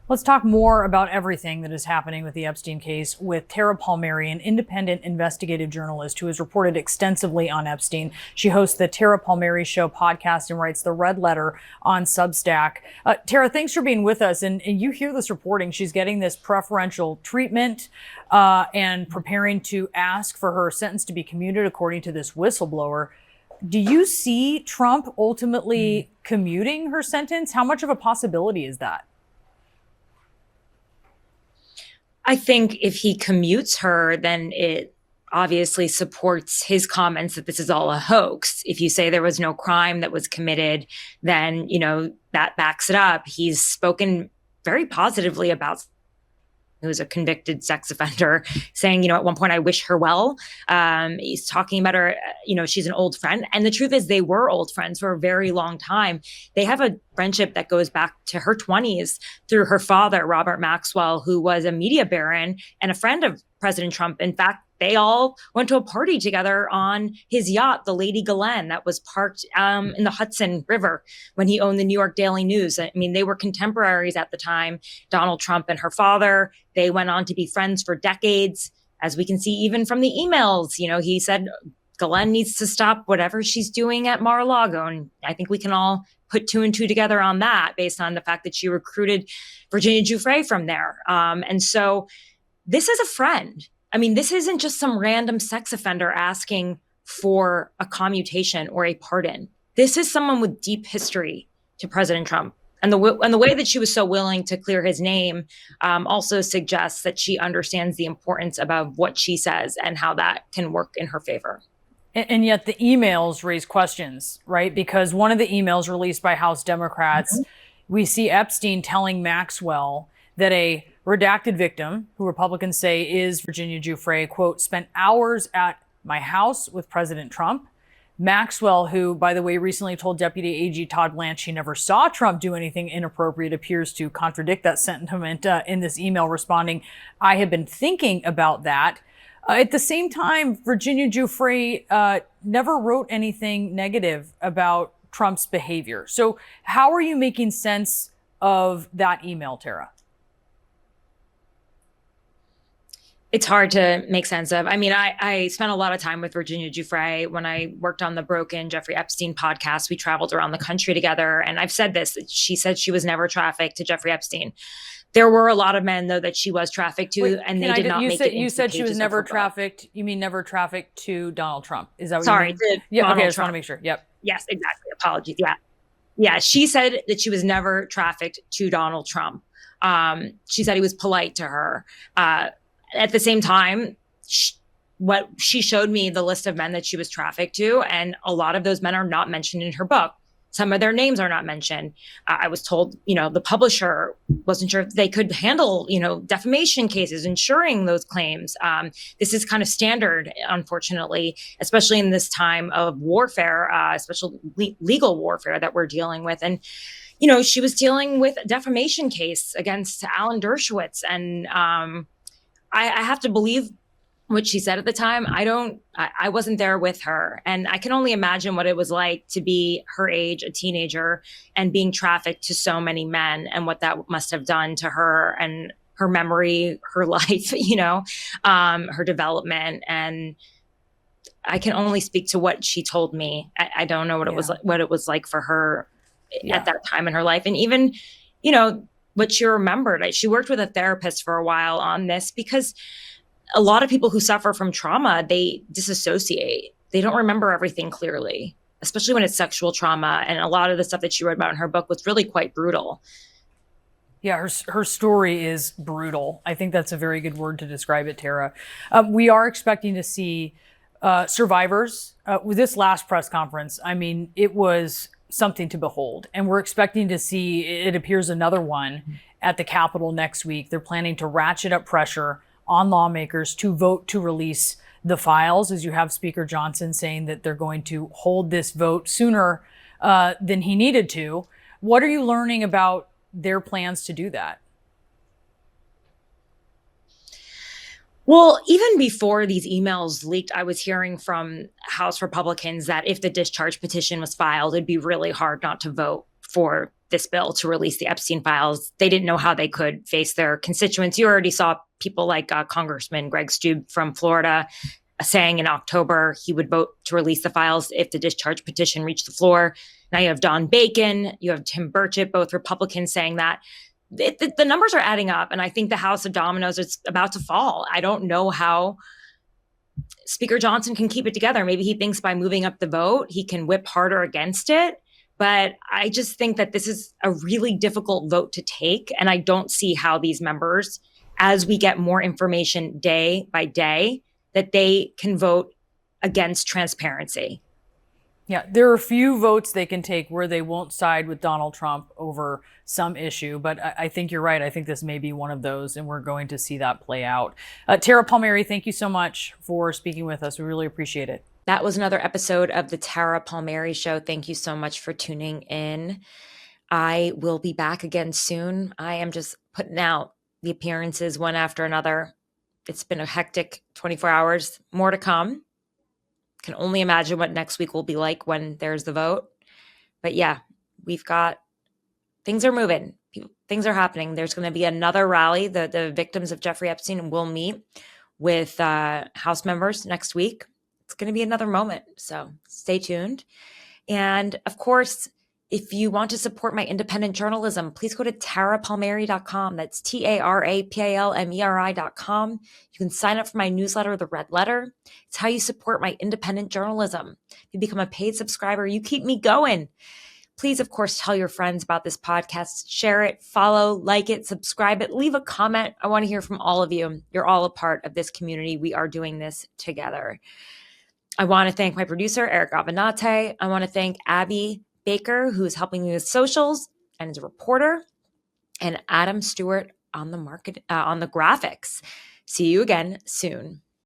Let's talk more about everything that is happening with the Epstein case with Tara Palmeri, an independent investigative journalist who has reported extensively on Epstein. She hosts the Tara Palmeri Show podcast and writes the Red Letter on Substack. Tara, thanks for being with us. And you hear this reporting. She's getting this preferential treatment and preparing to ask for her sentence to be commuted according to this whistleblower. Do you see Trump ultimately commuting her sentence? How much of a possibility is that? I think if he commutes her, then it obviously supports his comments that this is all a hoax. If you say there was no crime that was committed, then, that backs it up. He's spoken very positively about who is a convicted sex offender, saying, at one point, I wish her well. He's talking about her, she's an old friend. And the truth is they were old friends for a very long time. They have a friendship that goes back to her 20s through her father, Robert Maxwell, who was a media baron and a friend of President Trump. In fact, they all went to a party together on his yacht, the Lady Galen, that was parked in the Hudson River when he owned the New York Daily News. I mean, they were contemporaries at the time, Donald Trump and her father. They went on to be friends for decades, as we can see even from the emails. He said Galen needs to stop whatever she's doing at Mar-a-Lago. And I think we can all put two and two together on that based on the fact that she recruited Virginia Giuffre from there. And so this is a friend. I mean, this isn't just some random sex offender asking for a commutation or a pardon. This is someone with deep history to President Trump. And the way that she was so willing to clear his name also suggests that she understands the importance about what she says and how that can work in her favor. And yet the emails raise questions, right? Because one of the emails released by House Democrats, we see Epstein telling Maxwell that a redacted victim, who Republicans say is Virginia Giuffre, quote, spent hours at my house with President Trump. Maxwell, who, by the way, recently told Deputy AG Todd Blanche he never saw Trump do anything inappropriate, appears to contradict that sentiment in this email, responding, I have been thinking about that. At the same time, Virginia Giuffre never wrote anything negative about Trump's behavior. So how are you making sense of that email, Tara? It's hard to make sense of. I mean, I spent a lot of time with Virginia Giuffre when I worked on the Broken Jeffrey Epstein podcast. We traveled around the country together. And I've said this, she said she was never trafficked to Jeffrey Epstein. There were a lot of men, though, that she was trafficked to, and they did not make it. You said she was never trafficked. You mean never trafficked to Donald Trump? Is that what Sorry, you mean? Yeah, okay, I just want to make sure. Yep. Yes, exactly. Apologies. Yeah. Yeah, she said that she was never trafficked to Donald Trump. She said he was polite to her. At the same time, what she showed me the list of men that she was trafficked to, and a lot of those men are not mentioned in her book. Some of their names are not mentioned. I was told, the publisher wasn't sure if they could handle, defamation cases, insuring those claims. This is kind of standard, unfortunately, especially in this time of warfare, especially legal warfare that we're dealing with. And she was dealing with a defamation case against Alan Dershowitz, and I have to believe what she said at the time. I wasn't there with her. And I can only imagine what it was like to be her age, a teenager, and being trafficked to so many men, and what that must have done to her and her memory, her life, her development. And I can only speak to what she told me. I don't know what it was like for her at that time in her life. And even, what she remembered. She worked with a therapist for a while on this, because a lot of people who suffer from trauma, they disassociate. They don't remember everything clearly, especially when it's sexual trauma. And a lot of the stuff that she wrote about in her book was really quite brutal. Yeah, her story is brutal. I think that's a very good word to describe it, Tara. We are expecting to see survivors with this last press conference. I mean, it was something to behold. And we're expecting to see, it appears, another one at the Capitol next week. They're planning to ratchet up pressure on lawmakers to vote to release the files, as you have Speaker Johnson saying that they're going to hold this vote sooner than he needed to. What are you learning about their plans to do that? Well, even before these emails leaked, I was hearing from House Republicans that if the discharge petition was filed, it'd be really hard not to vote for this bill to release the Epstein files. They didn't know how they could face their constituents. You already saw people like Congressman Greg Steube from Florida saying in October he would vote to release the files if the discharge petition reached the floor. Now you have Don Bacon, you have Tim Burchett, both Republicans saying that. The numbers are adding up, and I think the House of Dominoes is about to fall. I don't know how Speaker Johnson can keep it together. Maybe he thinks by moving up the vote, he can whip harder against it. But I just think that this is a really difficult vote to take. And I don't see how these members, as we get more information day by day, that they can vote against transparency. Yeah, there are a few votes they can take where they won't side with Donald Trump over some issue, but I think you're right. I think this may be one of those, and we're going to see that play out. Tara Palmeri, thank you so much for speaking with us. We really appreciate it. That was another episode of the Tara Palmeri Show. Thank you so much for tuning in. I will be back again soon. I am just putting out the appearances one after another. It's been a hectic 24 hours. More to come. Can only imagine what next week will be like when there's the vote. But yeah, things are moving. Things are happening. There's going to be another rally. The victims of Jeffrey Epstein will meet with House members next week. It's going to be another moment. So stay tuned. And of course, if you want to support my independent journalism, please go to tarapalmeri.com. That's TARAPALMERI.com. You can sign up for my newsletter, The Red Letter. It's how you support my independent journalism. If you become a paid subscriber, you keep me going. Please, of course, tell your friends about this podcast. Share it, follow, like it, subscribe it, leave a comment. I want to hear from all of you. You're all a part of this community. We are doing this together. I want to thank my producer, Eric Avenate. I want to thank Abby Baker, who is helping me with socials and is a reporter, and Adam Stewart on the graphics. See you again soon.